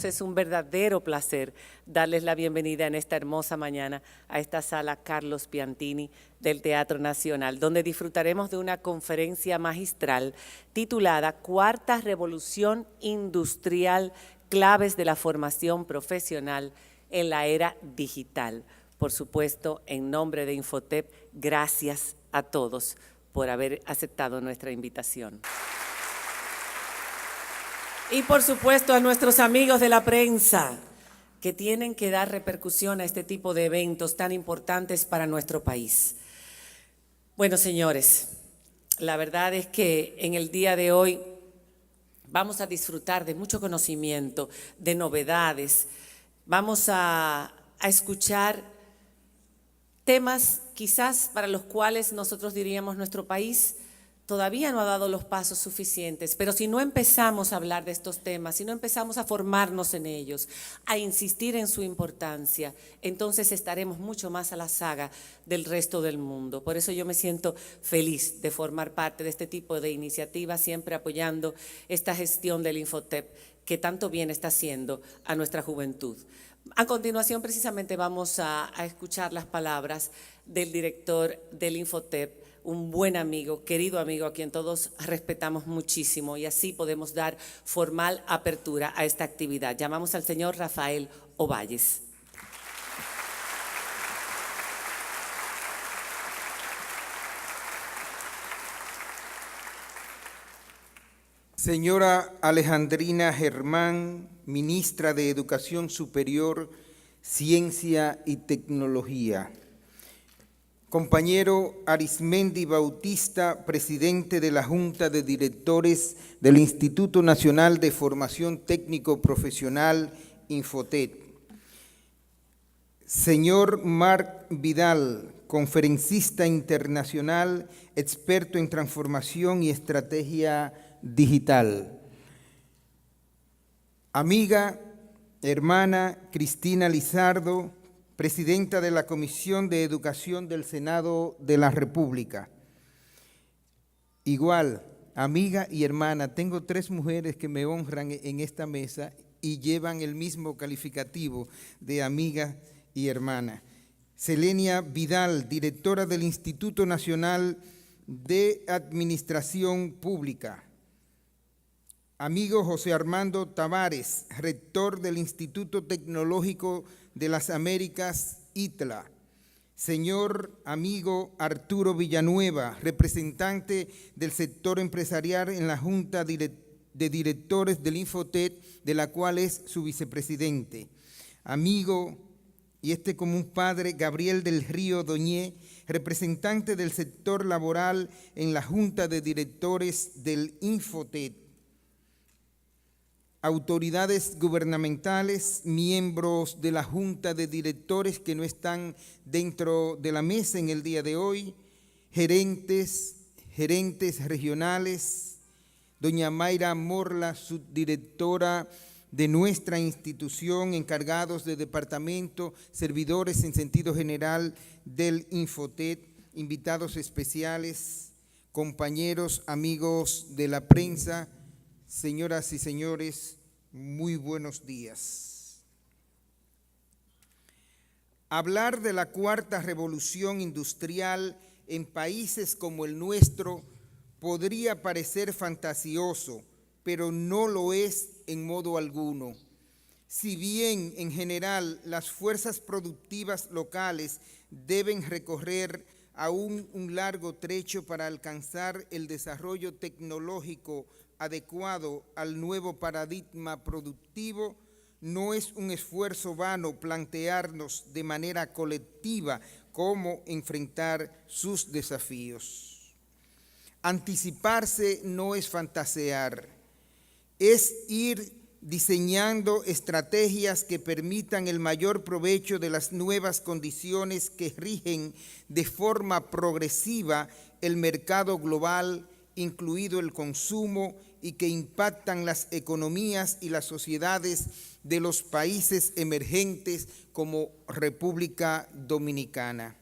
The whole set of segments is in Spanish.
nosotros es un verdadero placer darles la bienvenida en esta hermosa mañana a esta sala Carlos Piantini del Teatro Nacional, donde disfrutaremos de una conferencia magistral titulada Cuarta Revolución Industrial, claves de la formación profesional en la era digital. Por supuesto, en nombre de Infotep, gracias a todos por haber aceptado nuestra invitación. Y por supuesto a nuestros amigos de la prensa que tienen que dar repercusión a este tipo de eventos tan importantes para nuestro país. Bueno, señores, la verdad es que en el día de hoy vamos a disfrutar de mucho conocimiento, de novedades. Vamos a escuchar temas quizás para los cuales nosotros diríamos nuestro país todavía no ha dado los pasos suficientes, pero si no empezamos a hablar de estos temas, si no empezamos a formarnos en ellos, a insistir en su importancia, entonces estaremos mucho más a la saga del resto del mundo. Por eso yo me siento feliz de formar parte de este tipo de iniciativas, siempre apoyando esta gestión del Infotep que tanto bien está haciendo a nuestra juventud. A continuación, precisamente, vamos a escuchar las palabras del director del Infotep, un buen amigo, querido amigo, a quien todos respetamos muchísimo, y así podemos dar formal apertura a esta actividad. Llamamos al señor Rafael Ovalles. Señora Alejandrina Germán, ministra de Educación Superior, Ciencia y Tecnología. Compañero Arismendi Bautista, presidente de la Junta de Directores del Instituto Nacional de Formación Técnico Profesional, Infotep. Señor Marc Vidal, conferencista internacional, experto en transformación y estrategia digital. Amiga, hermana Cristina Lizardo, presidenta de la Comisión de Educación del Senado de la República. Igual, amiga y hermana, tengo 3 mujeres que me honran en esta mesa y llevan el mismo calificativo de amiga y hermana. Selenia Vidal, directora del Instituto Nacional de Administración Pública. Amigo José Armando Tavares, rector del Instituto Tecnológico de las Américas, ITLA. Señor amigo Arturo Villanueva, representante del sector empresarial en la Junta de Directores del Infotep, de la cual es su vicepresidente. Amigo, y como un padre, Gabriel del Río Doñé, representante del sector laboral en la Junta de Directores del Infotep. Autoridades gubernamentales, miembros de la Junta de Directores que no están dentro de la mesa en el día de hoy, gerentes regionales, doña Mayra Morla, subdirectora de nuestra institución, encargados de departamento, servidores en sentido general del Infotep, invitados especiales, compañeros, amigos de la prensa, señoras y señores, muy buenos días. Hablar de la cuarta revolución industrial en países como el nuestro podría parecer fantasioso, pero no lo es en modo alguno. Si bien en general las fuerzas productivas locales deben recorrer aún un largo trecho para alcanzar el desarrollo tecnológico adecuado al nuevo paradigma productivo, no es un esfuerzo vano plantearnos de manera colectiva cómo enfrentar sus desafíos. Anticiparse no es fantasear, es ir diseñando estrategias que permitan el mayor provecho de las nuevas condiciones que rigen de forma progresiva el mercado global, incluido el consumo, y que impactan las economías y las sociedades de los países emergentes como República Dominicana.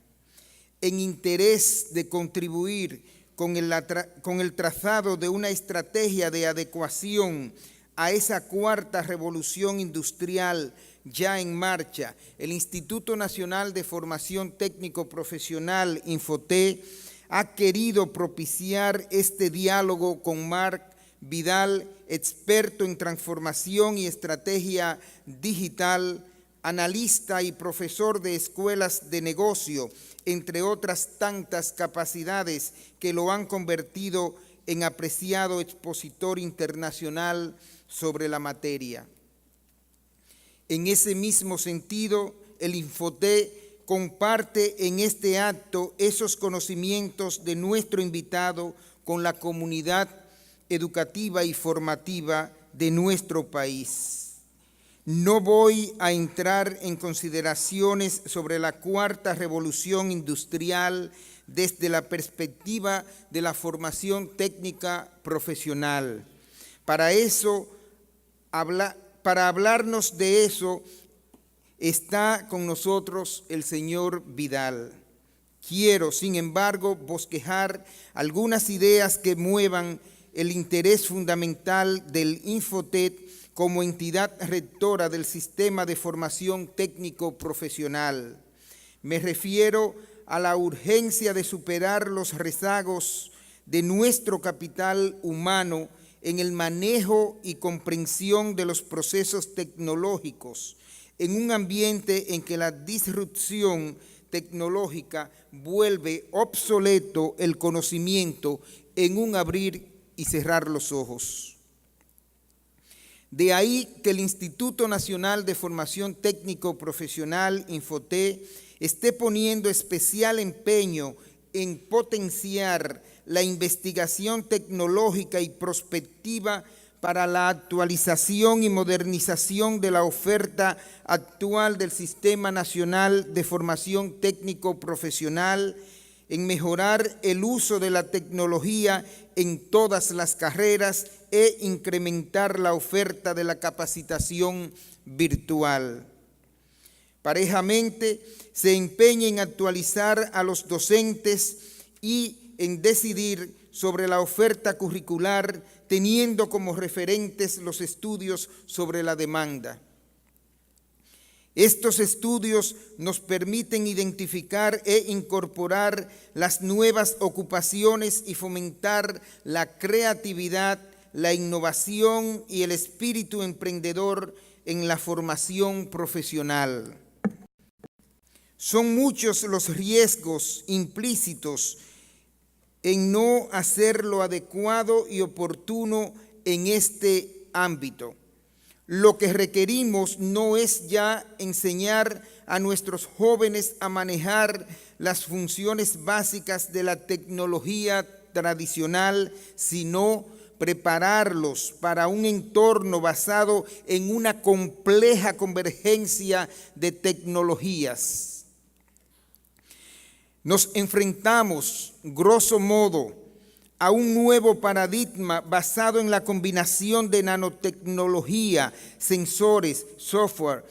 En interés de contribuir con el trazado de una estrategia de adecuación a esa cuarta revolución industrial ya en marcha, el Instituto Nacional de Formación Técnico Profesional, Infotep, ha querido propiciar este diálogo con Marc Vidal, experto en transformación y estrategia digital, analista y profesor de escuelas de negocio, entre otras tantas capacidades que lo han convertido en apreciado expositor internacional sobre la materia. En ese mismo sentido, el Infotep comparte en este acto esos conocimientos de nuestro invitado con la comunidad educativa y formativa de nuestro país. No voy a entrar en consideraciones sobre la cuarta revolución industrial desde la perspectiva de la formación técnica profesional. Para hablarnos de eso, está con nosotros el señor Vidal. Quiero, sin embargo, bosquejar algunas ideas que muevan el interés fundamental del Infotep como entidad rectora del sistema de formación técnico profesional. Me refiero a la urgencia de superar los rezagos de nuestro capital humano en el manejo y comprensión de los procesos tecnológicos, en un ambiente en que la disrupción tecnológica vuelve obsoleto el conocimiento en un abrir y cerrar los ojos. De ahí que el Instituto Nacional de Formación Técnico Profesional, Infotep, esté poniendo especial empeño en potenciar la investigación tecnológica y prospectiva para la actualización y modernización de la oferta actual del Sistema Nacional de Formación Técnico Profesional, en mejorar el uso de la tecnología en todas las carreras e incrementar la oferta de la capacitación virtual. Parejamente, se empeña en actualizar a los docentes y en decidir sobre la oferta curricular, teniendo como referentes los estudios sobre la demanda. Estos estudios nos permiten identificar e incorporar las nuevas ocupaciones y fomentar la creatividad, la innovación y el espíritu emprendedor en la formación profesional. Son muchos los riesgos implícitos en no hacer lo adecuado y oportuno en este ámbito. Lo que requerimos no es ya enseñar a nuestros jóvenes a manejar las funciones básicas de la tecnología tradicional, sino prepararlos para un entorno basado en una compleja convergencia de tecnologías. Nos enfrentamos, grosso modo, a un nuevo paradigma basado en la combinación de nanotecnología, sensores, software,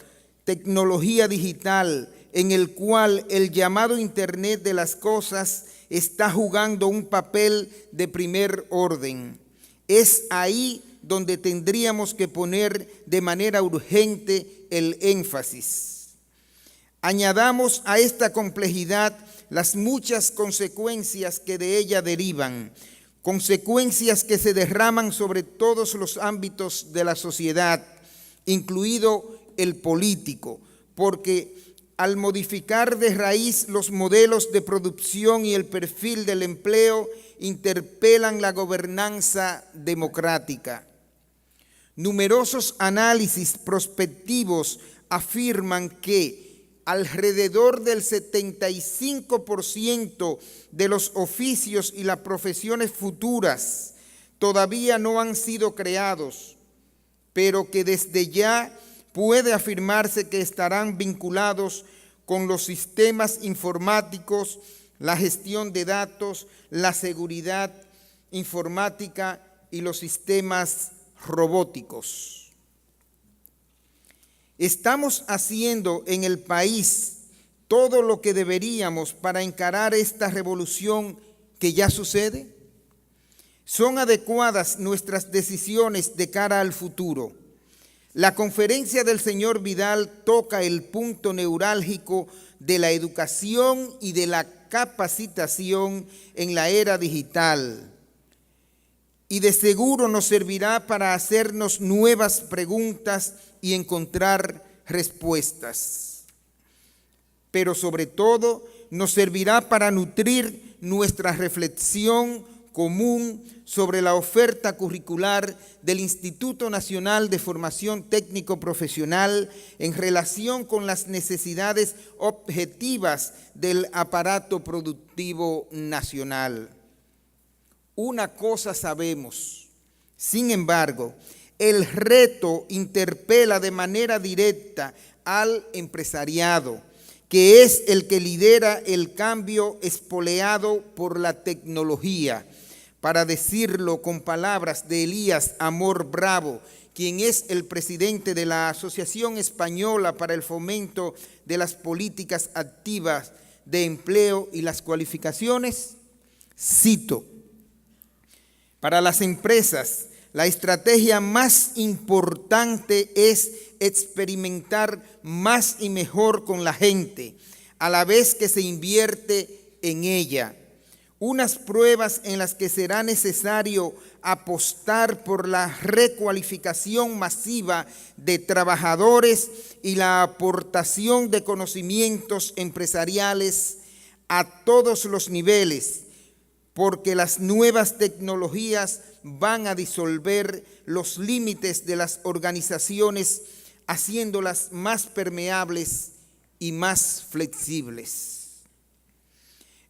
tecnología digital, en el cual el llamado Internet de las cosas está jugando un papel de primer orden. Es ahí donde tendríamos que poner de manera urgente el énfasis. Añadamos a esta complejidad las muchas consecuencias que de ella derivan, consecuencias que se derraman sobre todos los ámbitos de la sociedad, incluido el político, porque al modificar de raíz los modelos de producción y el perfil del empleo, interpelan la gobernanza democrática. Numerosos análisis prospectivos afirman que alrededor del 75% de los oficios y las profesiones futuras todavía no han sido creados, pero que desde ya puede afirmarse que estarán vinculados con los sistemas informáticos, la gestión de datos, la seguridad informática y los sistemas robóticos. ¿Estamos haciendo en el país todo lo que deberíamos para encarar esta revolución que ya sucede? ¿Son adecuadas nuestras decisiones de cara al futuro? La conferencia del señor Vidal toca el punto neurálgico de la educación y de la capacitación en la era digital. Y de seguro nos servirá para hacernos nuevas preguntas y encontrar respuestas. Pero sobre todo nos servirá para nutrir nuestra reflexión común sobre la oferta curricular del Instituto Nacional de Formación Técnico Profesional en relación con las necesidades objetivas del aparato productivo nacional. Una cosa sabemos, sin embargo, el reto interpela de manera directa al empresariado, que es el que lidera el cambio espoleado por la tecnología. Para decirlo con palabras de Elías Amor Bravo, quien es el presidente de la Asociación Española para el Fomento de las Políticas Activas de Empleo y las Cualificaciones, cito: para las empresas, la estrategia más importante es experimentar más y mejor con la gente, a la vez que se invierte en ella. Unas pruebas en las que será necesario apostar por la recualificación masiva de trabajadores y la aportación de conocimientos empresariales a todos los niveles, porque las nuevas tecnologías van a disolver los límites de las organizaciones, haciéndolas más permeables y más flexibles.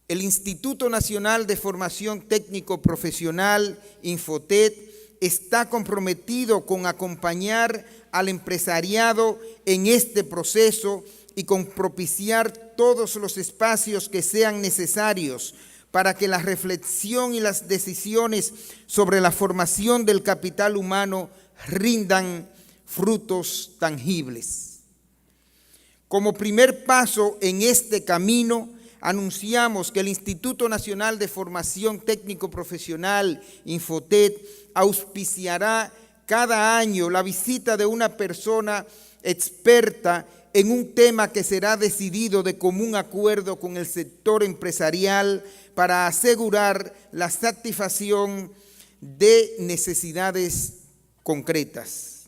El Instituto Nacional de Formación Técnico Profesional, Infotet, está comprometido con acompañar al empresariado en este proceso y con propiciar todos los espacios que sean necesarios para que la reflexión y las decisiones sobre la formación del capital humano rindan frutos tangibles. Como primer paso en este camino, anunciamos que el Instituto Nacional de Formación Técnico Profesional, Infotet, auspiciará cada año la visita de una persona experta en un tema que será decidido de común acuerdo con el sector empresarial para asegurar la satisfacción de necesidades concretas.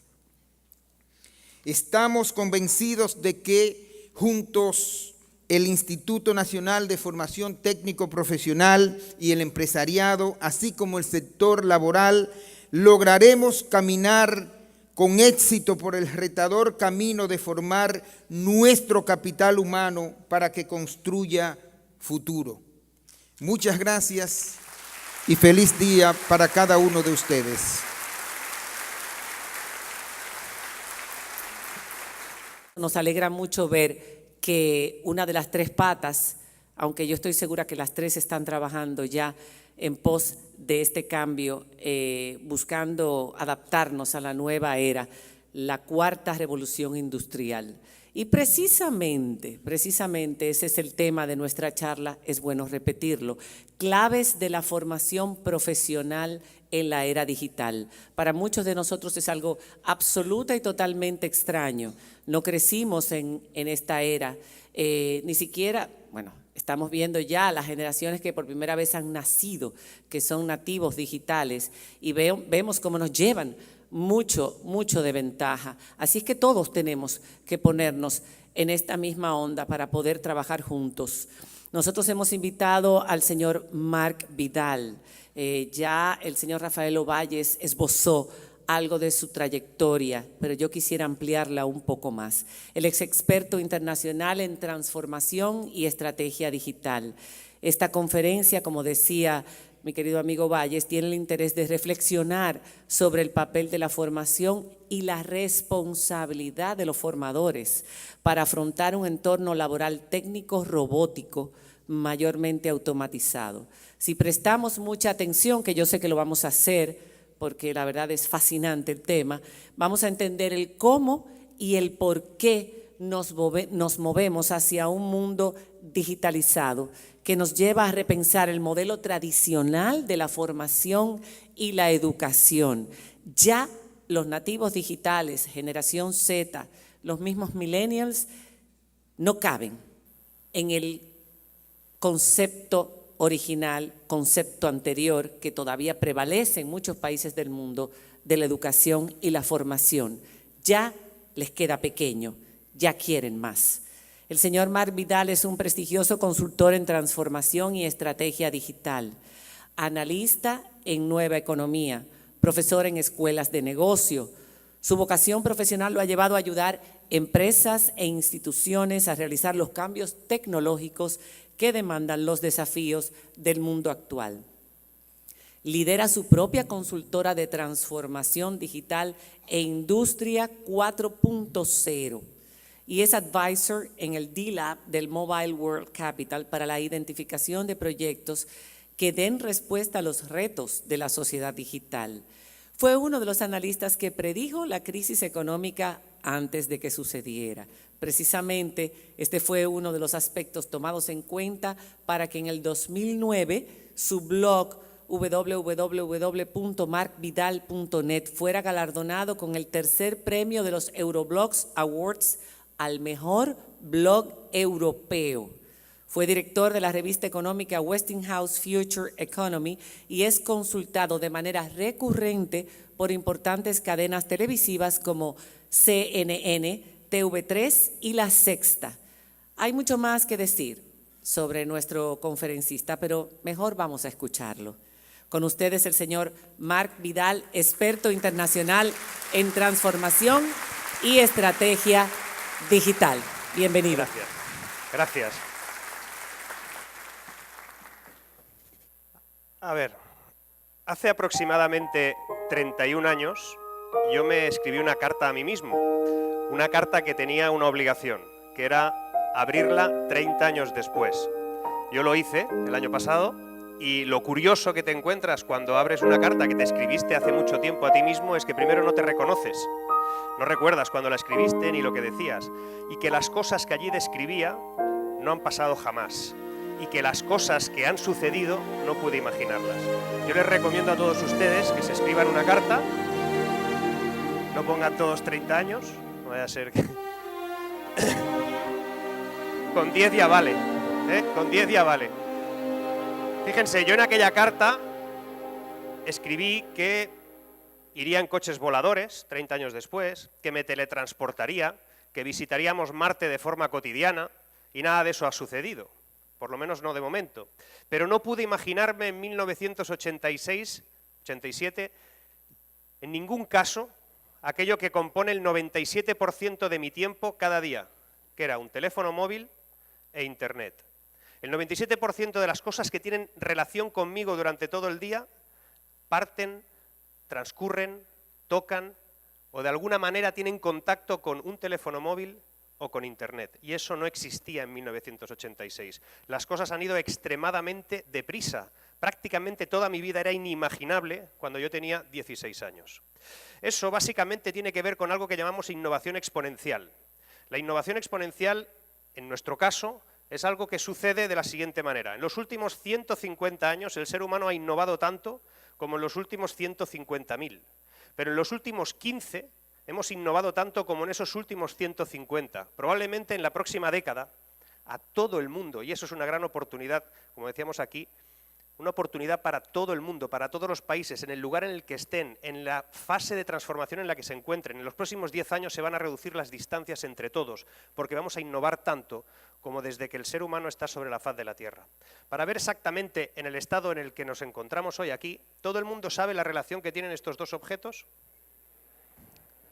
Estamos convencidos de que juntos el Instituto Nacional de Formación Técnico Profesional y el empresariado, así como el sector laboral, lograremos caminar con éxito por el retador camino de formar nuestro capital humano para que construya futuro. Muchas gracias y feliz día para cada uno de ustedes. Nos alegra mucho ver que una de las tres patas, aunque yo estoy segura que las tres están trabajando ya en pos de este cambio, buscando adaptarnos a la nueva era, la cuarta revolución industrial. Y precisamente ese es el tema de nuestra charla, es bueno repetirlo, claves de la formación profesional en la era digital. Para muchos de nosotros es algo absoluta y totalmente extraño. No crecimos en esta era, ni siquiera, bueno, estamos viendo ya las generaciones que por primera vez han nacido, que son nativos digitales, y vemos cómo nos llevan mucho de ventaja. Así es que todos tenemos que ponernos en esta misma onda para poder trabajar juntos. Nosotros hemos invitado al señor Marc Vidal. Ya el señor Rafael Ovalles esbozó algo de su trayectoria, pero yo quisiera ampliarla un poco más. Él es experto internacional en transformación y estrategia digital. Esta conferencia, como decía mi querido amigo Valles, tiene el interés de reflexionar sobre el papel de la formación y la responsabilidad de los formadores para afrontar un entorno laboral técnico robótico mayormente automatizado. Si prestamos mucha atención, que yo sé que lo vamos a hacer, porque la verdad es fascinante el tema, vamos a entender el cómo y el por qué nos movemos hacia un mundo digitalizado que nos lleva a repensar el modelo tradicional de la formación y la educación. Ya los nativos digitales, generación Z, los mismos millennials, no caben en el concepto original, concepto anterior, que todavía prevalece en muchos países del mundo, de la educación y la formación. Ya les queda pequeño, ya quieren más. El señor Marc Vidal es un prestigioso consultor en transformación y estrategia digital, analista en nueva economía, profesor en escuelas de negocio. Su vocación profesional lo ha llevado a ayudar empresas e instituciones a realizar los cambios tecnológicos que demandan los desafíos del mundo actual. Lidera su propia consultora de transformación digital e industria 4.0 y es advisor en el D-Lab del Mobile World Capital para la identificación de proyectos que den respuesta a los retos de la sociedad digital. Fue uno de los analistas que predijo la crisis económica antes de que sucediera. Precisamente, este fue uno de los aspectos tomados en cuenta para que en el 2009 su blog www.marcvidal.net fuera galardonado con el tercer premio de los Euroblogs Awards al mejor blog europeo. Fue director de la revista económica Westinghouse Future Economy y es consultado de manera recurrente por importantes cadenas televisivas como CNN, TV3 y La Sexta. Hay mucho más que decir sobre nuestro conferencista, pero mejor vamos a escucharlo. Con ustedes el señor Marc Vidal, experto internacional en transformación y estrategia digital. Bienvenido. Gracias. Gracias. A ver, hace aproximadamente 31 años yo me escribí una carta a mí mismo, una carta que tenía una obligación, que era abrirla 30 años después. Yo lo hice el año pasado y lo curioso que te encuentras cuando abres una carta que te escribiste hace mucho tiempo a ti mismo es que primero no te reconoces, no recuerdas cuando la escribiste ni lo que decías y que las cosas que allí describía no han pasado jamás. Y que las cosas que han sucedido no pude imaginarlas. Yo les recomiendo a todos ustedes que se escriban una carta, no pongan todos 30 años, no vaya a ser que... Con 10 ya vale, con 10 ya vale. Fíjense, yo en aquella carta escribí que iría en coches voladores 30 años después, que me teletransportaría, que visitaríamos Marte de forma cotidiana y nada de eso ha sucedido. Por lo menos no de momento. Pero no pude imaginarme en 1986, 87, en ningún caso, aquello que compone el 97% de mi tiempo cada día, que era un teléfono móvil e Internet. El 97% de las cosas que tienen relación conmigo durante todo el día parten, transcurren, tocan o de alguna manera tienen contacto con un teléfono móvil o con Internet, y eso no existía en 1986. Las cosas han ido extremadamente deprisa. Prácticamente toda mi vida era inimaginable cuando yo tenía 16 años. Eso básicamente tiene que ver con algo que llamamos innovación exponencial. La innovación exponencial, en nuestro caso, es algo que sucede de la siguiente manera. En los últimos 150 años el ser humano ha innovado tanto como en los últimos 150.000, pero en los últimos 15 hemos innovado tanto como en esos últimos 150. Probablemente en la próxima década, a todo el mundo, y eso es una gran oportunidad, como decíamos aquí, una oportunidad para todo el mundo, para todos los países, en el lugar en el que estén, en la fase de transformación en la que se encuentren. En los próximos 10 años se van a reducir las distancias entre todos, porque vamos a innovar tanto como desde que el ser humano está sobre la faz de la Tierra. Para ver exactamente en el estado en el que nos encontramos hoy aquí, ¿todo el mundo sabe la relación que tienen estos dos objetos?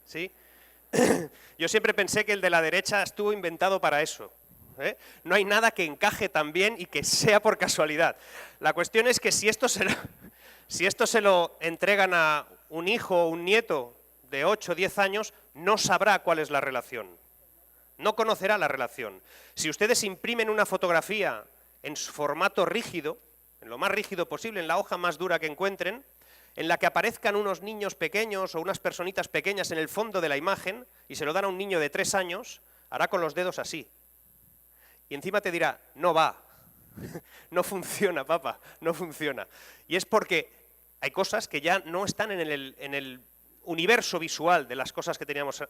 ¿Sí? Yo siempre pensé que el de la derecha estuvo inventado para eso. No hay nada que encaje tan bien y que sea por casualidad. La cuestión es que si esto se lo entregan a un hijo o un nieto de 8 o 10 años, no sabrá cuál es la relación. No conocerá la relación. Si ustedes imprimen una fotografía en su formato rígido, en lo más rígido posible, en la hoja más dura que encuentren, en la que aparezcan unos niños pequeños o unas personitas pequeñas en el fondo de la imagen y se lo dan a un niño de 3 años, hará con los dedos así. Y encima te dirá, no va, no funciona, papá, no funciona. Y es porque hay cosas que ya no están en el universo visual de las cosas que teníamos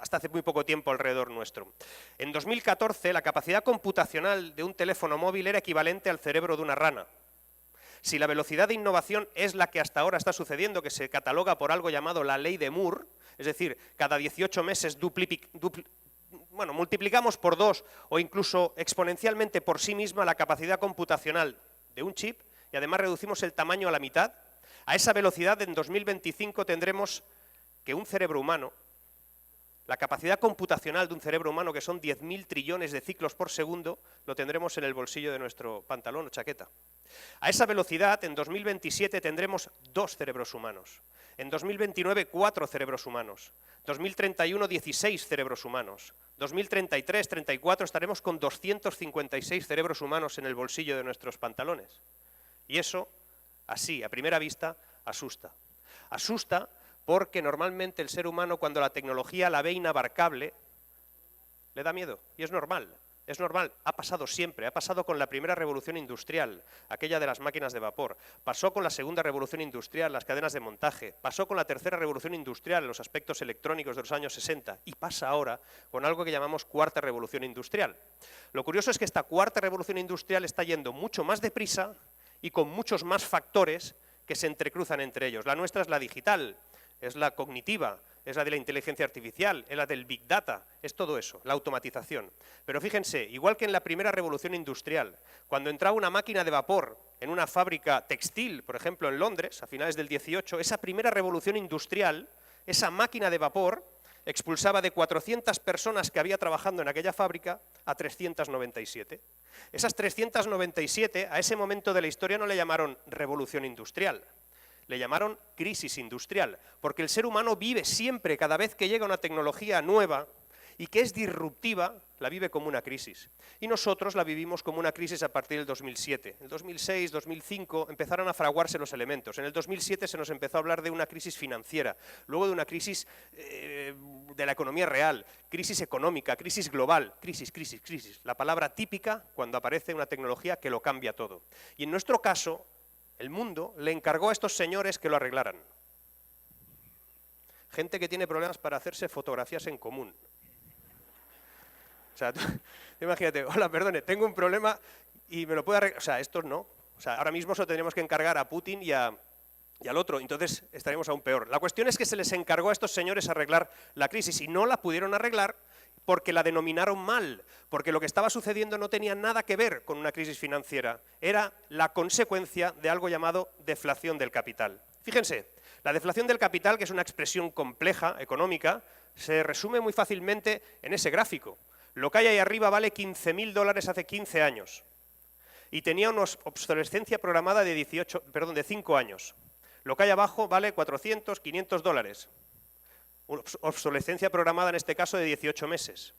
hasta hace muy poco tiempo alrededor nuestro. En 2014, la capacidad computacional de un teléfono móvil era equivalente al cerebro de una rana. Si la velocidad de innovación es la que hasta ahora está sucediendo, que se cataloga por algo llamado la ley de Moore, es decir, cada 18 meses multiplicamos por 2 o incluso exponencialmente por sí misma la capacidad computacional de un chip y además reducimos el tamaño a la mitad, a esa velocidad en 2025 tendremos que un cerebro humano, la capacidad computacional de un cerebro humano, que son 10.000 trillones de ciclos por segundo, lo tendremos en el bolsillo de nuestro pantalón o chaqueta. A esa velocidad, en 2027 tendremos 2 cerebros humanos. En 2029, 4 cerebros humanos. 2031, 16 cerebros humanos. 2033, 34 estaremos con 256 cerebros humanos en el bolsillo de nuestros pantalones. Y eso, así, a primera vista, asusta. Asusta porque normalmente el ser humano, cuando la tecnología la ve inabarcable, le da miedo. Y es normal. Es normal, ha pasado siempre, ha pasado con la primera revolución industrial, aquella de las máquinas de vapor, pasó con la segunda revolución industrial, las cadenas de montaje, pasó con la tercera revolución industrial, los aspectos electrónicos de los años 60, y pasa ahora con algo que llamamos cuarta revolución industrial. Lo curioso es que esta cuarta revolución industrial está yendo mucho más deprisa y con muchos más factores que se entrecruzan entre ellos. La nuestra es la digital, es la cognitiva, es la de la inteligencia artificial, es la del Big Data, es todo eso, la automatización. Pero fíjense, igual que en la primera revolución industrial, cuando entraba una máquina de vapor en una fábrica textil, por ejemplo en Londres, a finales del 18, esa primera revolución industrial, esa máquina de vapor expulsaba de 400 personas que había trabajando en aquella fábrica a 397. Esas 397, a ese momento de la historia no le llamaron revolución industrial, le llamaron crisis industrial, porque el ser humano vive siempre, cada vez que llega una tecnología nueva y que es disruptiva, la vive como una crisis. Y nosotros la vivimos como una crisis a partir del 2007. En el 2006, 2005 empezaron a fraguarse los elementos. En el 2007 se nos empezó a hablar de una crisis financiera, luego de una crisis de la economía real, crisis económica, crisis global, crisis. La palabra típica cuando aparece una tecnología que lo cambia todo. Y en nuestro caso, el mundo le encargó a estos señores que lo arreglaran. Gente que tiene problemas para hacerse fotografías en común. O sea, tú, imagínate, hola, perdone, tengo un problema y me lo puede arreglar. O sea, estos no. O sea, ahora mismo solo tendríamos que encargar a Putin y al otro, entonces estaríamos aún peor. La cuestión es que se les encargó a estos señores arreglar la crisis y no la pudieron arreglar porque la denominaron mal, porque lo que estaba sucediendo no tenía nada que ver con una crisis financiera, era la consecuencia de algo llamado deflación del capital. Fíjense, la deflación del capital, que es una expresión compleja, económica, se resume muy fácilmente en ese gráfico. Lo que hay ahí arriba vale $15.000 hace 15 años y tenía una obsolescencia programada de 5 años. Lo que hay abajo vale $400, $500. Obsolescencia programada en este caso de 18 meses.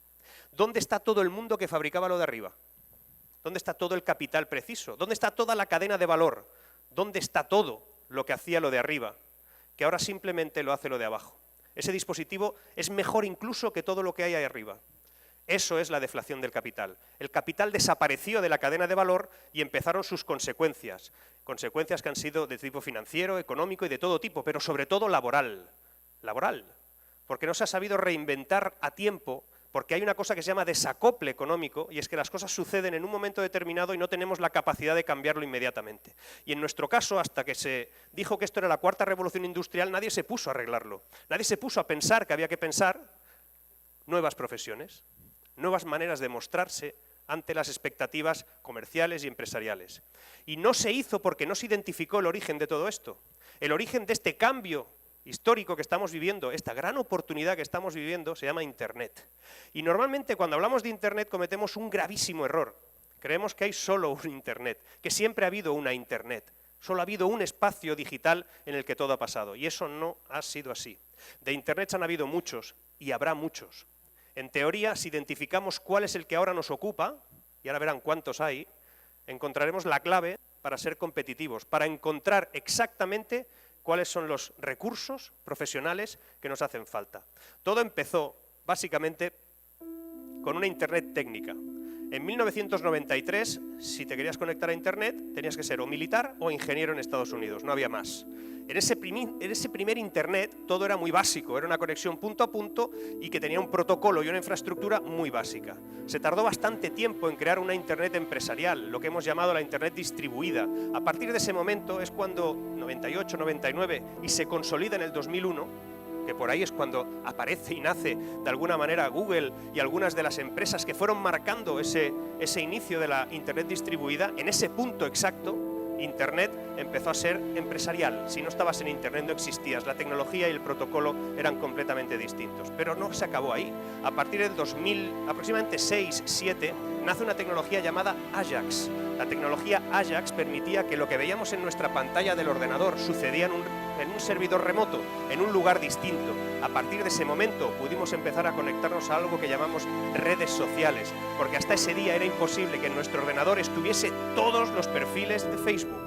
¿Dónde está todo el mundo que fabricaba lo de arriba? ¿Dónde está todo el capital preciso? ¿Dónde está toda la cadena de valor? ¿Dónde está todo lo que hacía lo de arriba? Que ahora simplemente lo hace lo de abajo. Ese dispositivo es mejor incluso que todo lo que hay ahí arriba. Eso es la deflación del capital. El capital desapareció de la cadena de valor y empezaron sus consecuencias. Consecuencias que han sido de tipo financiero, económico y de todo tipo, pero sobre todo laboral. Laboral. Porque no se ha sabido reinventar a tiempo, porque hay una cosa que se llama desacople económico, y es que las cosas suceden en un momento determinado y no tenemos la capacidad de cambiarlo inmediatamente. Y en nuestro caso, hasta que se dijo que esto era la cuarta revolución industrial, nadie se puso a arreglarlo. Nadie se puso a pensar que había que pensar nuevas profesiones, nuevas maneras de mostrarse ante las expectativas comerciales y empresariales. Y no se hizo porque no se identificó el origen de todo esto. El origen de este cambio histórico que estamos viviendo, esta gran oportunidad que estamos viviendo, se llama Internet. Y normalmente cuando hablamos de Internet cometemos un gravísimo error. Creemos que hay solo un Internet, que siempre ha habido una Internet. Solo ha habido un espacio digital en el que todo ha pasado. Y eso no ha sido así. De Internet han habido muchos y habrá muchos. En teoría, si identificamos cuál es el que ahora nos ocupa, y ahora verán cuántos hay, encontraremos la clave para ser competitivos, para encontrar exactamente cuáles son los recursos profesionales que nos hacen falta. Todo empezó, básicamente, con una Internet técnica. En 1993, si te querías conectar a Internet, tenías que ser o militar o ingeniero en Estados Unidos, no había más. En ese primer Internet todo era muy básico, era una conexión punto a punto y que tenía un protocolo y una infraestructura muy básica. Se tardó bastante tiempo en crear una Internet empresarial, lo que hemos llamado la Internet distribuida. A partir de ese momento es cuando, 98, 99, y se consolida en el 2001, que por ahí es cuando aparece y nace de alguna manera Google y algunas de las empresas que fueron marcando ese inicio de la Internet distribuida. En ese punto exacto, Internet empezó a ser empresarial. Si no estabas en Internet no existías, la tecnología y el protocolo eran completamente distintos. Pero no se acabó ahí. A partir del 2000, aproximadamente 6, 7, nace una tecnología llamada Ajax. La tecnología Ajax permitía que lo que veíamos en nuestra pantalla del ordenador sucedía en un servidor remoto, en un lugar distinto. A partir de ese momento pudimos empezar a conectarnos a algo que llamamos redes sociales, porque hasta ese día era imposible que en nuestro ordenador estuviese todos los perfiles de Facebook.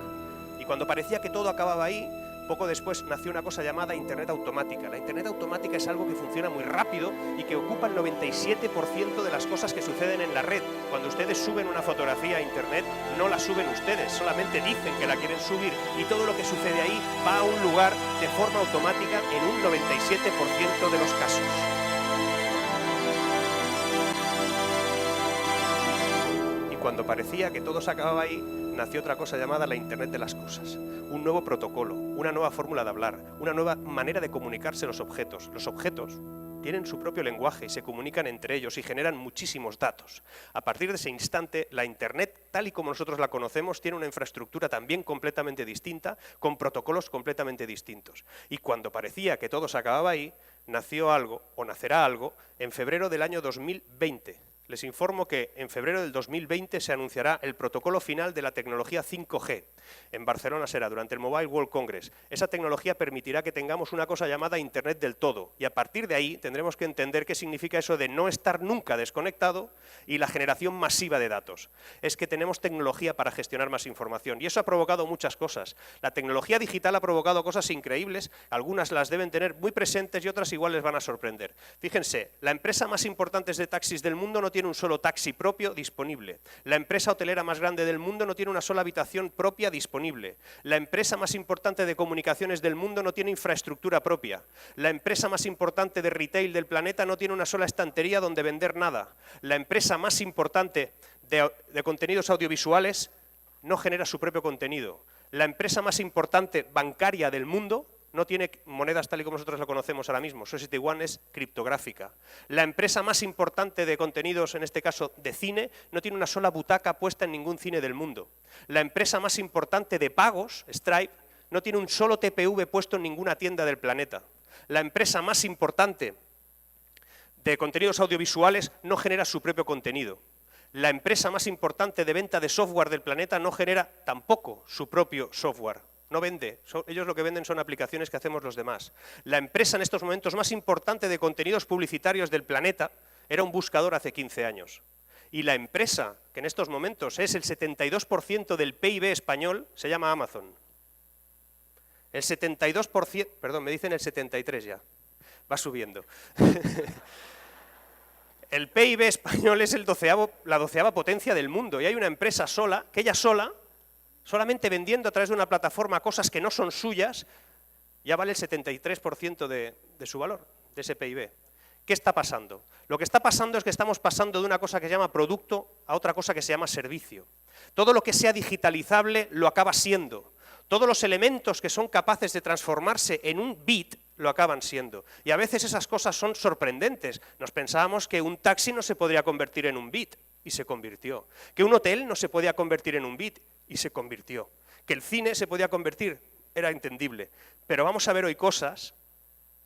Y cuando parecía que todo acababa ahí, poco después nació una cosa llamada Internet automática. La Internet automática es algo que funciona muy rápido y que ocupa el 97% de las cosas que suceden en la red. Cuando ustedes suben una fotografía a Internet, no la suben ustedes, solamente dicen que la quieren subir y todo lo que sucede ahí va a un lugar de forma automática en un 97% de los casos. Y cuando parecía que todo se acababa ahí, nació otra cosa llamada la Internet de las cosas. Un nuevo protocolo, una nueva fórmula de hablar, una nueva manera de comunicarse los objetos. Los objetos tienen su propio lenguaje y se comunican entre ellos y generan muchísimos datos. A partir de ese instante, la Internet, tal y como nosotros la conocemos, tiene una infraestructura también completamente distinta, con protocolos completamente distintos. Y cuando parecía que todo se acababa ahí, nació algo, o nacerá algo, en febrero del año 2020. Les informo que en febrero del 2020 se anunciará el protocolo final de la tecnología 5G. En Barcelona será durante el Mobile World Congress. Esa tecnología permitirá que tengamos una cosa llamada Internet del todo. Y a partir de ahí tendremos que entender qué significa eso de no estar nunca desconectado y la generación masiva de datos. Es que tenemos tecnología para gestionar más información. Y eso ha provocado muchas cosas. La tecnología digital ha provocado cosas increíbles. Algunas las deben tener muy presentes y otras igual les van a sorprender. Fíjense, la empresa más importante de taxis del mundo no tiene un solo taxi propio disponible. La empresa hotelera más grande del mundo no tiene una sola habitación propia disponible. La empresa más importante de comunicaciones del mundo no tiene infraestructura propia. La empresa más importante de retail del planeta no tiene una sola estantería donde vender nada. La empresa más importante de contenidos audiovisuales no genera su propio contenido. La empresa más importante bancaria del mundo no tiene monedas tal y como nosotros la conocemos ahora mismo. Society One es criptográfica. La empresa más importante de contenidos, en este caso de cine, no tiene una sola butaca puesta en ningún cine del mundo. La empresa más importante de pagos, Stripe, no tiene un solo TPV puesto en ninguna tienda del planeta. La empresa más importante de contenidos audiovisuales no genera su propio contenido. La empresa más importante de venta de software del planeta no genera tampoco su propio software. No vende, ellos lo que venden son aplicaciones que hacemos los demás. La empresa en estos momentos más importante de contenidos publicitarios del planeta era un buscador hace 15 años. Y la empresa que en estos momentos es el 72% del PIB español se llama Amazon. El 72%, perdón, me dicen el 73 ya, va subiendo. El PIB español es la 12ª potencia del mundo y hay una empresa sola, que ella sola, solamente vendiendo a través de una plataforma cosas que no son suyas, ya vale el 73% de su valor, de ese PIB. ¿Qué está pasando? Lo que está pasando es que estamos pasando de una cosa que se llama producto a otra cosa que se llama servicio. Todo lo que sea digitalizable lo acaba siendo. Todos los elementos que son capaces de transformarse en un bit lo acaban siendo. Y a veces esas cosas son sorprendentes. Nos pensábamos que un taxi no se podría convertir en un bit, y se convirtió. Que un hotel no se podía convertir en un bit, y se convirtió. Que el cine se podía convertir, era entendible. Pero vamos a ver hoy cosas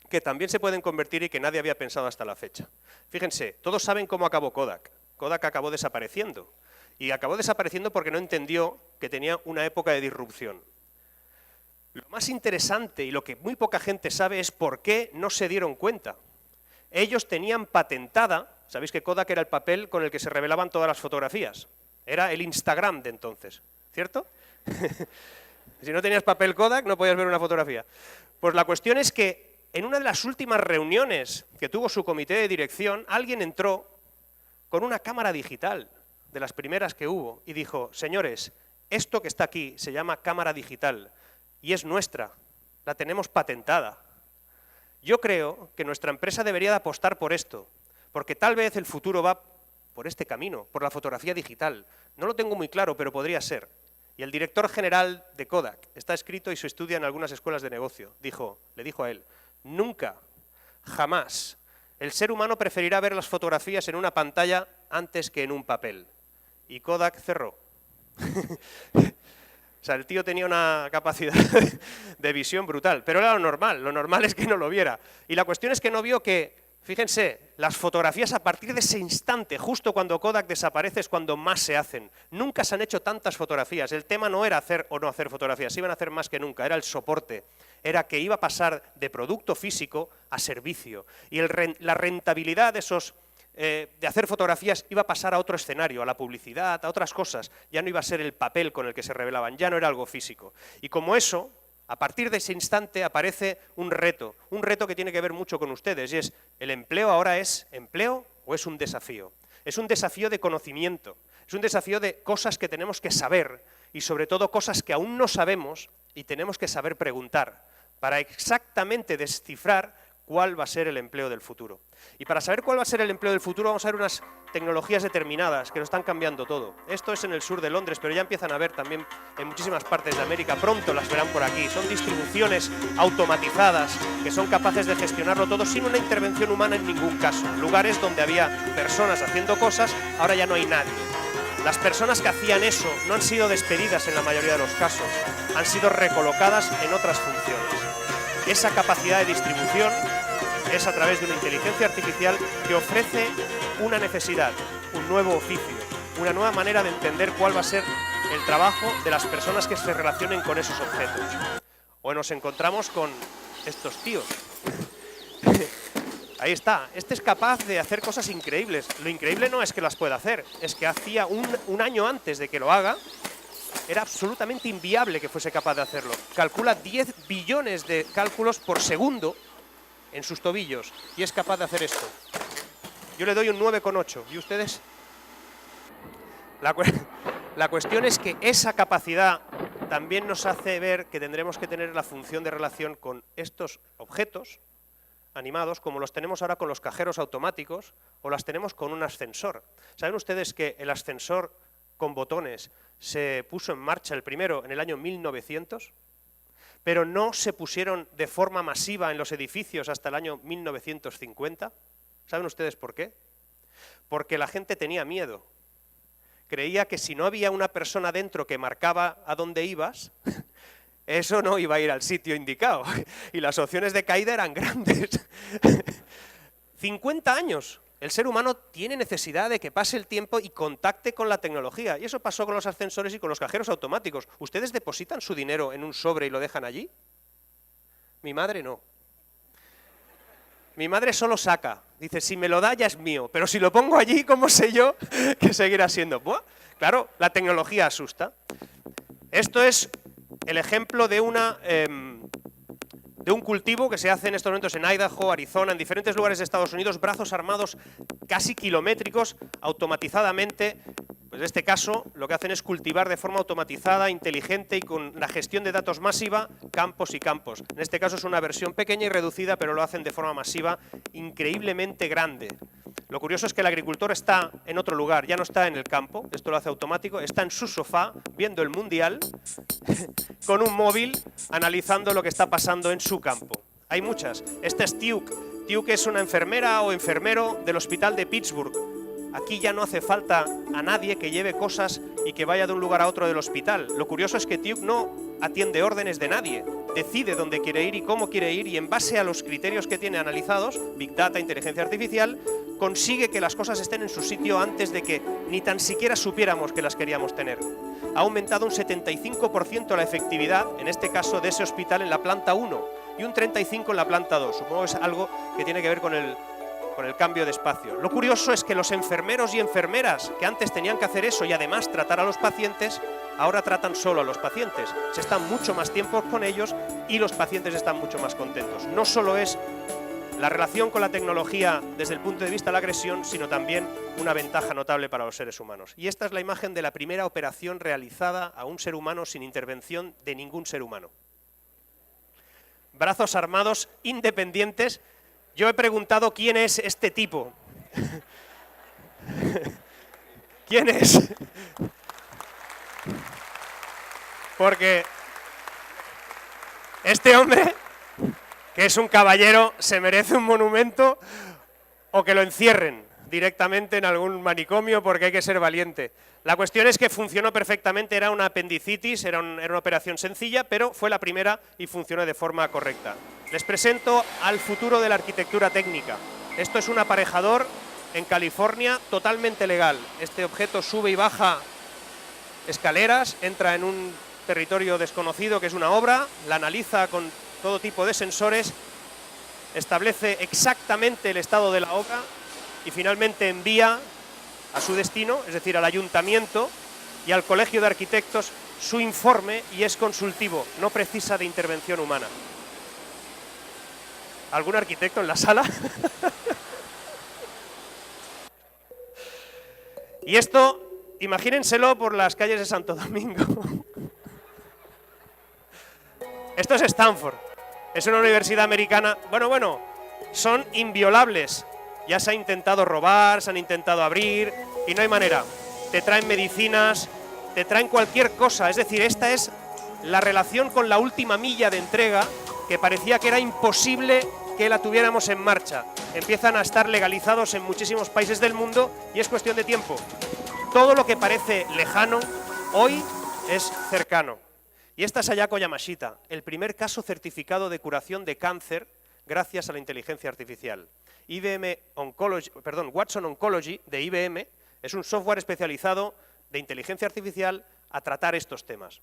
que también se pueden convertir y que nadie había pensado hasta la fecha. Fíjense, todos saben cómo acabó Kodak. Kodak acabó desapareciendo. Y acabó desapareciendo porque no entendió que tenía una época de disrupción. Lo más interesante y lo que muy poca gente sabe es por qué no se dieron cuenta. Ellos tenían patentada, sabéis que Kodak era el papel con el que se revelaban todas las fotografías. Era el Instagram de entonces, ¿cierto? Si no tenías papel Kodak no podías ver una fotografía. Pues la cuestión es que en una de las últimas reuniones que tuvo su comité de dirección, alguien entró con una cámara digital, de las primeras que hubo, y dijo, señores, esto que está aquí se llama cámara digital y es nuestra, la tenemos patentada. Yo creo que nuestra empresa debería de apostar por esto, porque tal vez el futuro va por este camino, por la fotografía digital. No lo tengo muy claro, pero podría ser. Y el director general de Kodak, está escrito y se estudia en algunas escuelas de negocio, le dijo a él, nunca, jamás, el ser humano preferirá ver las fotografías en una pantalla antes que en un papel. Y Kodak cerró. O sea, el tío tenía una capacidad de visión brutal, pero era lo normal es que no lo viera. Y la cuestión es que no vio que, fíjense, las fotografías a partir de ese instante, justo cuando Kodak desaparece, es cuando más se hacen. Nunca se han hecho tantas fotografías. El tema no era hacer o no hacer fotografías, se iban a hacer más que nunca, era el soporte. Era que iba a pasar de producto físico a servicio. Y la rentabilidad de de hacer fotografías iba a pasar a otro escenario, a la publicidad, a otras cosas. Ya no iba a ser el papel con el que se revelaban, ya no era algo físico. Y como eso, a partir de ese instante aparece un reto que tiene que ver mucho con ustedes, y es, ¿el empleo ahora es empleo o es un desafío? Es un desafío de conocimiento, es un desafío de cosas que tenemos que saber, y sobre todo cosas que aún no sabemos y tenemos que saber preguntar, para exactamente descifrar cuál va a ser el empleo del futuro. Y para saber cuál va a ser el empleo del futuro vamos a ver unas tecnologías determinadas que lo están cambiando todo. Esto es en el sur de Londres, pero ya empiezan a ver también en muchísimas partes de América, pronto las verán por aquí. Son distribuciones automatizadas que son capaces de gestionarlo todo sin una intervención humana en ningún caso. Lugares donde había personas haciendo cosas, ahora ya no hay nadie. Las personas que hacían eso no han sido despedidas en la mayoría de los casos, han sido recolocadas en otras funciones. Esa capacidad de distribución es a través de una inteligencia artificial que ofrece una necesidad, un nuevo oficio, una nueva manera de entender cuál va a ser el trabajo de las personas que se relacionen con esos objetos. O nos encontramos con estos tíos. Ahí está, este es capaz de hacer cosas increíbles. Lo increíble no es que las pueda hacer, es que hacía un año antes de que lo haga, era absolutamente inviable que fuese capaz de hacerlo. Calcula 10 billones de cálculos por segundo en sus tobillos y es capaz de hacer esto. Yo le doy un 9,8 y ustedes... La cuestión es que esa capacidad también nos hace ver que tendremos que tener la función de relación con estos objetos animados, como los tenemos ahora con los cajeros automáticos o las tenemos con un ascensor. ¿Saben ustedes que el ascensor con botones se puso en marcha el primero en el año 1900, pero no se pusieron de forma masiva en los edificios hasta el año 1950? ¿Saben ustedes por qué? Porque la gente tenía miedo. Creía que si no había una persona dentro que marcaba a dónde ibas, eso no iba a ir al sitio indicado. Y las opciones de caída eran grandes. 50 años. El ser humano tiene necesidad de que pase el tiempo y contacte con la tecnología. Y eso pasó con los ascensores y con los cajeros automáticos. ¿Ustedes depositan su dinero en un sobre y lo dejan allí? Mi madre no. Mi madre solo saca. Dice, si me lo da ya es mío, pero si lo pongo allí, ¿cómo sé yo que seguirá siendo? Buah, claro, la tecnología asusta. Esto es el ejemplo de un cultivo que se hace en estos momentos en Idaho, Arizona, en diferentes lugares de Estados Unidos, brazos armados casi kilométricos, automatizadamente. Pues en este caso lo que hacen es cultivar de forma automatizada, inteligente y con la gestión de datos masiva, campos y campos. En este caso es una versión pequeña y reducida, pero lo hacen de forma masiva, increíblemente grande. Lo curioso es que el agricultor está en otro lugar, ya no está en el campo, esto lo hace automático, está en su sofá viendo el mundial con un móvil analizando lo que está pasando en su campo. Hay muchas. Esta es Tuke. Tuke es una enfermera o enfermero del hospital de Pittsburgh. Aquí ya no hace falta a nadie que lleve cosas y que vaya de un lugar a otro del hospital. Lo curioso es que Tuke no atiende órdenes de nadie, decide dónde quiere ir y cómo quiere ir y en base a los criterios que tiene analizados, Big Data, inteligencia artificial, consigue que las cosas estén en su sitio antes de que ni tan siquiera supiéramos que las queríamos tener. Ha aumentado un 75% la efectividad, en este caso de ese hospital, en la planta 1 y un 35% en la planta 2. Supongo que es algo que tiene que ver con el cambio de espacio. Lo curioso es que los enfermeros y enfermeras que antes tenían que hacer eso y además tratar a los pacientes, ahora tratan solo a los pacientes. Se están mucho más tiempo con ellos y los pacientes están mucho más contentos. No solo es la relación con la tecnología desde el punto de vista de la agresión, sino también una ventaja notable para los seres humanos. Y esta es la imagen de la primera operación realizada a un ser humano sin intervención de ningún ser humano. Brazos armados independientes. Yo he preguntado quién es este tipo. ¿Quién es? Porque este hombre, que es un caballero, se merece un monumento o que lo encierren directamente en algún manicomio porque hay que ser valiente. La cuestión es que funcionó perfectamente, era una apendicitis, era una operación sencilla, pero fue la primera y funcionó de forma correcta. Les presento al futuro de la arquitectura técnica. Esto es un aparejador en California totalmente legal. Este objeto sube y baja escaleras, entra en un territorio desconocido que es una obra, la analiza con todo tipo de sensores, establece exactamente el estado de la obra y finalmente envía a su destino, es decir, al ayuntamiento y al colegio de arquitectos, su informe y es consultivo, no precisa de intervención humana. ¿Algún arquitecto en la sala? Y esto, imagínenselo por las calles de Santo Domingo. Esto es Stanford, es una universidad americana. Bueno, son inviolables. Ya se ha intentado robar, se han intentado abrir y no hay manera. Te traen medicinas, te traen cualquier cosa. Es decir, esta es la relación con la última milla de entrega que parecía que era imposible que la tuviéramos en marcha. Empiezan a estar legalizados en muchísimos países del mundo y es cuestión de tiempo. Todo lo que parece lejano, hoy es cercano. Y esta es Ayako Yamashita, el primer caso certificado de curación de cáncer gracias a la inteligencia artificial. Watson Oncology de IBM es un software especializado de inteligencia artificial a tratar estos temas.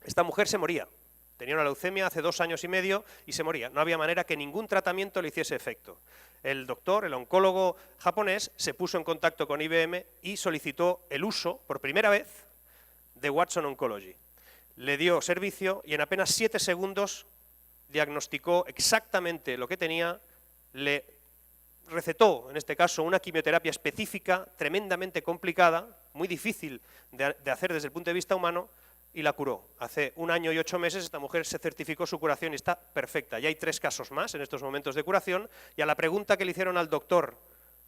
Esta mujer se moría, tenía una leucemia hace 2 años y medio y se moría. No había manera que ningún tratamiento le hiciese efecto. El doctor, el oncólogo japonés, se puso en contacto con IBM y solicitó el uso, por primera vez, de Watson Oncology. Le dio servicio y en apenas 7 segundos diagnosticó exactamente lo que tenía, le recetó, en este caso, una quimioterapia específica, tremendamente complicada, muy difícil de hacer desde el punto de vista humano, y la curó. Hace 1 año y 8 meses esta mujer se certificó su curación y está perfecta. Ya hay 3 casos más en estos momentos de curación, y a la pregunta que le hicieron al doctor,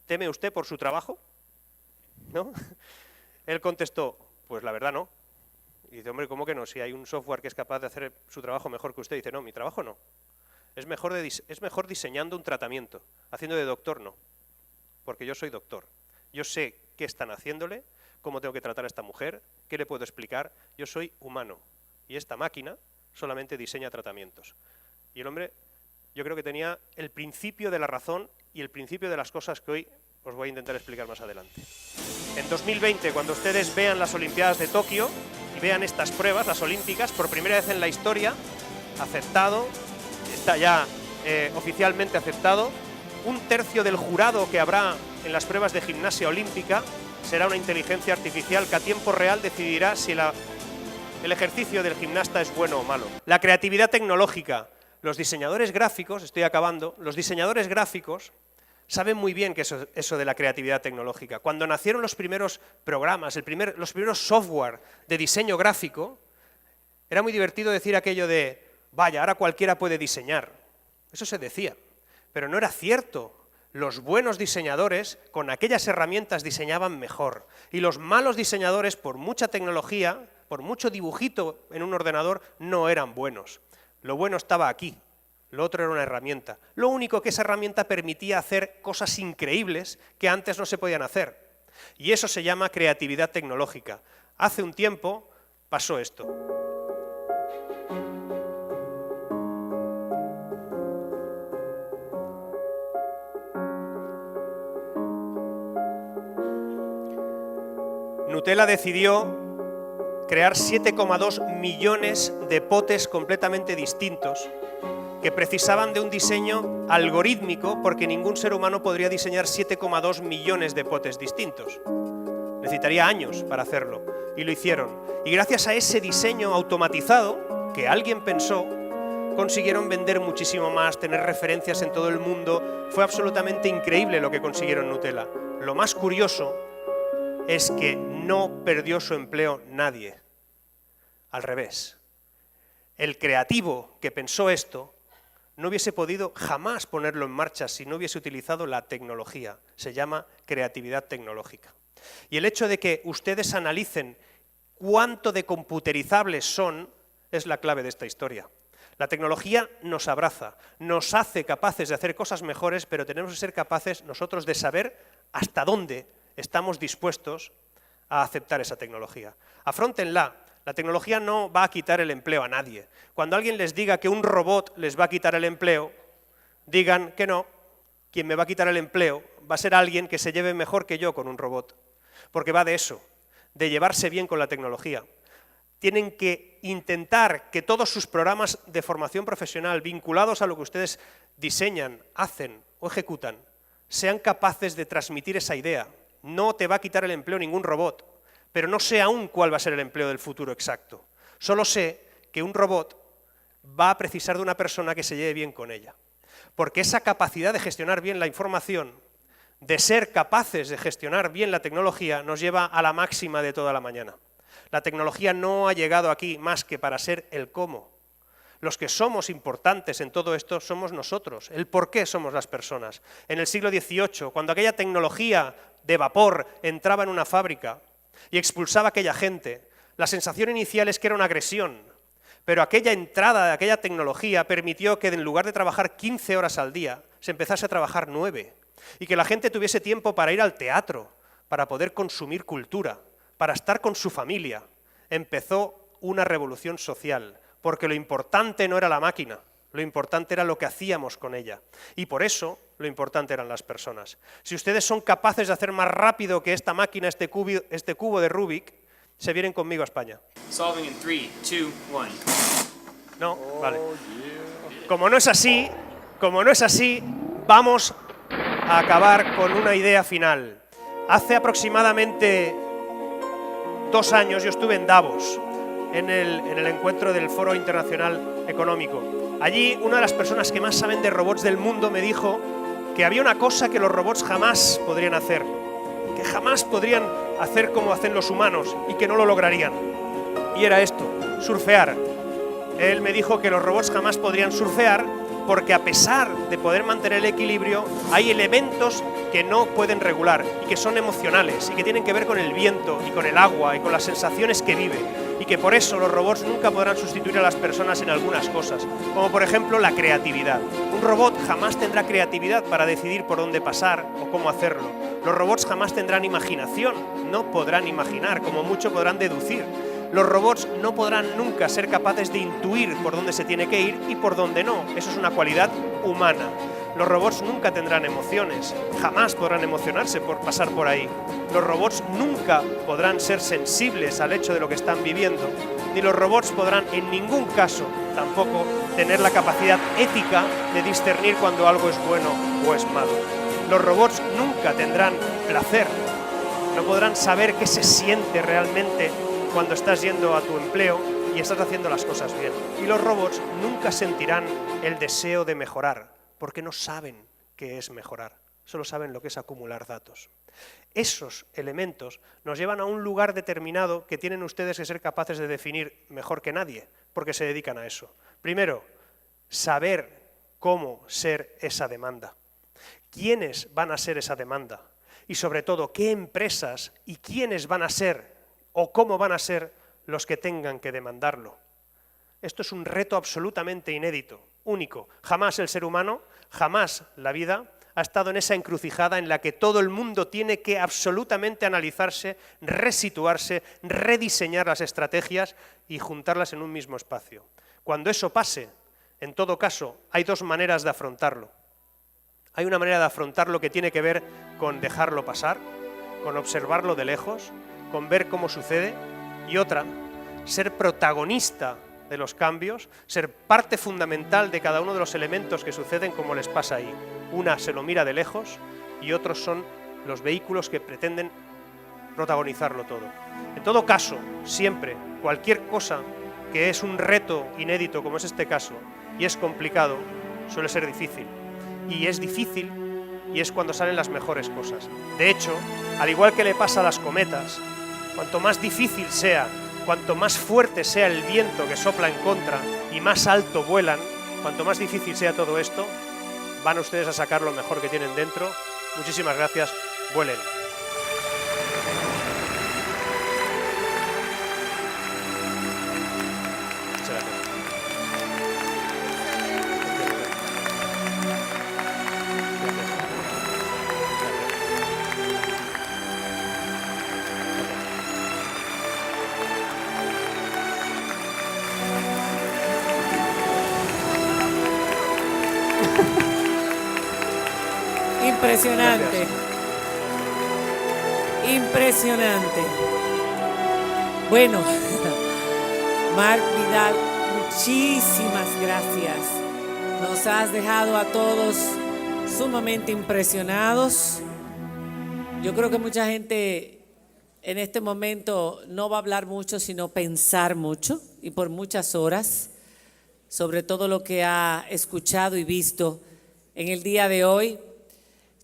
¿teme usted por su trabajo? ¿No? Él contestó, pues la verdad no. Y dice, hombre, ¿cómo que no? Si hay un software que es capaz de hacer su trabajo mejor que usted. Dice, no, mi trabajo no. Es mejor diseñando un tratamiento. Haciendo de doctor, no. Porque yo soy doctor. Yo sé qué están haciéndole, cómo tengo que tratar a esta mujer, qué le puedo explicar. Yo soy humano. Y esta máquina solamente diseña tratamientos. Y el hombre, yo creo que tenía el principio de la razón y el principio de las cosas que hoy os voy a intentar explicar más adelante. En 2020, cuando ustedes vean las Olimpiadas de Tokio y vean estas pruebas, las olímpicas, por primera vez en la historia, aceptado, está ya oficialmente aceptado, 1/3 del jurado que habrá en las pruebas de gimnasia olímpica será una inteligencia artificial que a tiempo real decidirá si el ejercicio del gimnasta es bueno o malo. La creatividad tecnológica. Los diseñadores gráficos, estoy acabando, los diseñadores gráficos saben muy bien que eso de la creatividad tecnológica. Cuando nacieron los primeros programas, los primeros software de diseño gráfico, era muy divertido decir aquello de, vaya, ahora cualquiera puede diseñar. Eso se decía, pero no era cierto. Los buenos diseñadores con aquellas herramientas diseñaban mejor. Y los malos diseñadores, por mucha tecnología, por mucho dibujito en un ordenador, no eran buenos. Lo bueno estaba aquí. Lo otro era una herramienta. Lo único que esa herramienta permitía hacer cosas increíbles que antes no se podían hacer. Y eso se llama creatividad tecnológica. Hace un tiempo pasó esto. Nutella decidió crear 7,2 millones de potes completamente distintos que precisaban de un diseño algorítmico porque ningún ser humano podría diseñar 7,2 millones de potes distintos. Necesitaría años para hacerlo, y lo hicieron. Y gracias a ese diseño automatizado que alguien pensó, consiguieron vender muchísimo más, tener referencias en todo el mundo. Fue absolutamente increíble lo que consiguieron Nutella. Lo más curioso es que no perdió su empleo nadie. Al revés. El creativo que pensó esto no hubiese podido jamás ponerlo en marcha si no hubiese utilizado la tecnología. Se llama creatividad tecnológica. Y el hecho de que ustedes analicen cuánto de computerizables son es la clave de esta historia. La tecnología nos abraza, nos hace capaces de hacer cosas mejores, pero tenemos que ser capaces nosotros de saber hasta dónde estamos dispuestos a aceptar esa tecnología. Afróntenla. La tecnología no va a quitar el empleo a nadie. Cuando alguien les diga que un robot les va a quitar el empleo, digan que no, quien me va a quitar el empleo va a ser alguien que se lleve mejor que yo con un robot. Porque va de eso, de llevarse bien con la tecnología. Tienen que intentar que todos sus programas de formación profesional vinculados a lo que ustedes diseñan, hacen o ejecutan, sean capaces de transmitir esa idea. No te va a quitar el empleo ningún robot, pero no sé aún cuál va a ser el empleo del futuro exacto. Solo sé que un robot va a precisar de una persona que se lleve bien con ella. Porque esa capacidad de gestionar bien la información, de ser capaces de gestionar bien la tecnología, nos lleva a la máxima de toda la mañana. La tecnología no ha llegado aquí más que para ser el cómo. Los que somos importantes en todo esto somos nosotros, el por qué somos las personas. En el siglo XVIII, cuando aquella tecnología de vapor entraba en una fábrica y expulsaba a aquella gente, la sensación inicial es que era una agresión, pero aquella entrada de aquella tecnología permitió que en lugar de trabajar 15 horas al día, se empezase a trabajar 9, y que la gente tuviese tiempo para ir al teatro, para poder consumir cultura, para estar con su familia. Empezó una revolución social, porque lo importante no era la máquina, lo importante era lo que hacíamos con ella. Y por eso lo importante eran las personas. Si ustedes son capaces de hacer más rápido que esta máquina, este cubo de Rubik, se vienen conmigo a España. Solving in 3, 2, 1. No, vale. Como no es así, vamos a acabar con una idea final. Hace aproximadamente 2 años yo estuve en Davos, en el encuentro del Foro Internacional Económico. Allí una de las personas que más saben de robots del mundo me dijo que había una cosa que los robots jamás podrían hacer, que jamás podrían hacer como hacen los humanos y que no lo lograrían. Y era esto, surfear. Él me dijo que los robots jamás podrían surfear porque a pesar de poder mantener el equilibrio, hay elementos que no pueden regular y que son emocionales y que tienen que ver con el viento y con el agua y con las sensaciones que vive, y que por eso los robots nunca podrán sustituir a las personas en algunas cosas, como por ejemplo la creatividad. Un robot jamás tendrá creatividad para decidir por dónde pasar o cómo hacerlo. Los robots jamás tendrán imaginación, no podrán imaginar, como mucho podrán deducir. Los robots no podrán nunca ser capaces de intuir por dónde se tiene que ir y por dónde no. Eso es una cualidad humana. Los robots nunca tendrán emociones, jamás podrán emocionarse por pasar por ahí. Los robots nunca podrán ser sensibles al hecho de lo que están viviendo, ni los robots podrán en ningún caso tampoco tener la capacidad ética de discernir cuando algo es bueno o es malo. Los robots nunca tendrán placer, no podrán saber qué se siente realmente cuando estás yendo a tu empleo y estás haciendo las cosas bien. Y los robots nunca sentirán el deseo de mejorar, porque no saben qué es mejorar, solo saben lo que es acumular datos. Esos elementos nos llevan a un lugar determinado que tienen ustedes que ser capaces de definir mejor que nadie, porque se dedican a eso. Primero, saber cómo ser esa demanda. ¿Quiénes van a ser esa demanda? Y sobre todo, ¿qué empresas y quiénes van a ser o cómo van a ser los que tengan que demandarlo? Esto es un reto absolutamente inédito, único. Jamás el ser humano, jamás la vida ha estado en esa encrucijada en la que todo el mundo tiene que absolutamente analizarse, resituarse, rediseñar las estrategias y juntarlas en un mismo espacio. Cuando eso pase, en todo caso, hay 2 maneras de afrontarlo. Hay una manera de afrontarlo que tiene que ver con dejarlo pasar, con observarlo de lejos, con ver cómo sucede, y otra, ser protagonista de los cambios, ser parte fundamental de cada uno de los elementos que suceden como les pasa ahí. Una se lo mira de lejos y otros son los vehículos que pretenden protagonizarlo todo. En todo caso, siempre, cualquier cosa que es un reto inédito, como es este caso, y es complicado, suele ser difícil. Y es difícil y es cuando salen las mejores cosas. De hecho, al igual que le pasa a las cometas, cuanto más difícil sea, cuanto más fuerte sea el viento que sopla en contra y más alto vuelan, cuanto más difícil sea todo esto, van ustedes a sacar lo mejor que tienen dentro. Muchísimas gracias, vuelen. Muchas gracias. Impresionante. Gracias. Impresionante. Bueno, Marc Vidal, muchísimas gracias. Nos has dejado a todos sumamente impresionados. Yo creo que mucha gente en este momento no va a hablar mucho, sino pensar mucho y por muchas horas sobre todo lo que ha escuchado y visto en el día de hoy.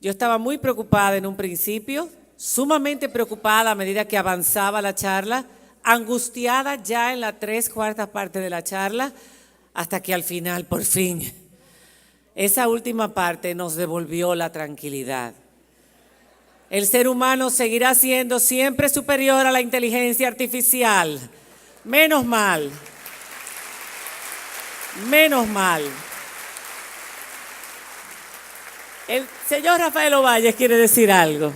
Yo estaba muy preocupada en un principio, sumamente preocupada a medida que avanzaba la charla, angustiada ya en la 3/4 parte de la charla, hasta que al final, por fin, esa última parte nos devolvió la tranquilidad. El ser humano seguirá siendo siempre superior a la inteligencia artificial. Menos mal. Menos mal. El señor Rafael Ovalle quiere decir algo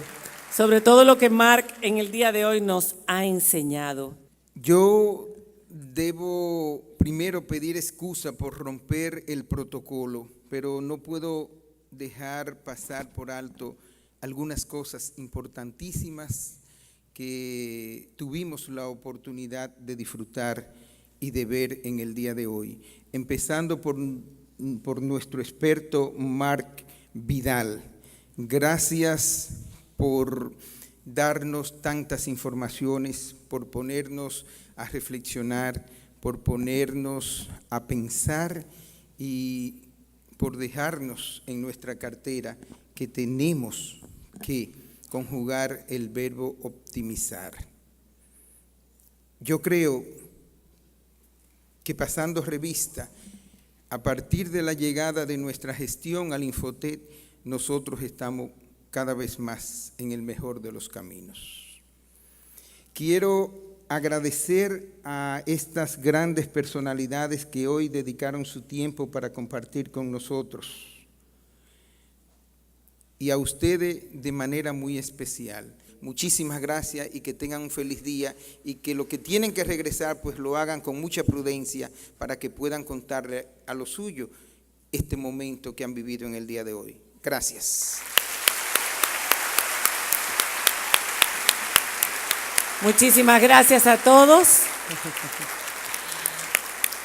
sobre todo lo que Marc en el día de hoy nos ha enseñado. Yo debo primero pedir excusa por romper el protocolo, pero no puedo dejar pasar por alto algunas cosas importantísimas que tuvimos la oportunidad de disfrutar y de ver en el día de hoy. Empezando por nuestro experto Marc Vidal. Gracias por darnos tantas informaciones, por ponernos a reflexionar, por ponernos a pensar y por dejarnos en nuestra cartera que tenemos que conjugar el verbo optimizar. Yo creo que pasando revista, a partir de la llegada de nuestra gestión al Infotet, nosotros estamos cada vez más en el mejor de los caminos. Quiero agradecer a estas grandes personalidades que hoy dedicaron su tiempo para compartir con nosotros y a ustedes de manera muy especial. Muchísimas gracias y que tengan un feliz día y que lo que tienen que regresar pues lo hagan con mucha prudencia para que puedan contarle a lo suyo este momento que han vivido en el día de hoy. Gracias. Muchísimas gracias a todos.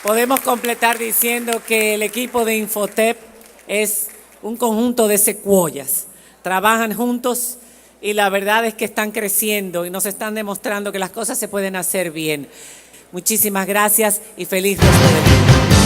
Podemos completar diciendo que el equipo de Infotep es un conjunto de secuoyas. Trabajan juntos y la verdad es que están creciendo y nos están demostrando que las cosas se pueden hacer bien. Muchísimas gracias y feliz resto de día.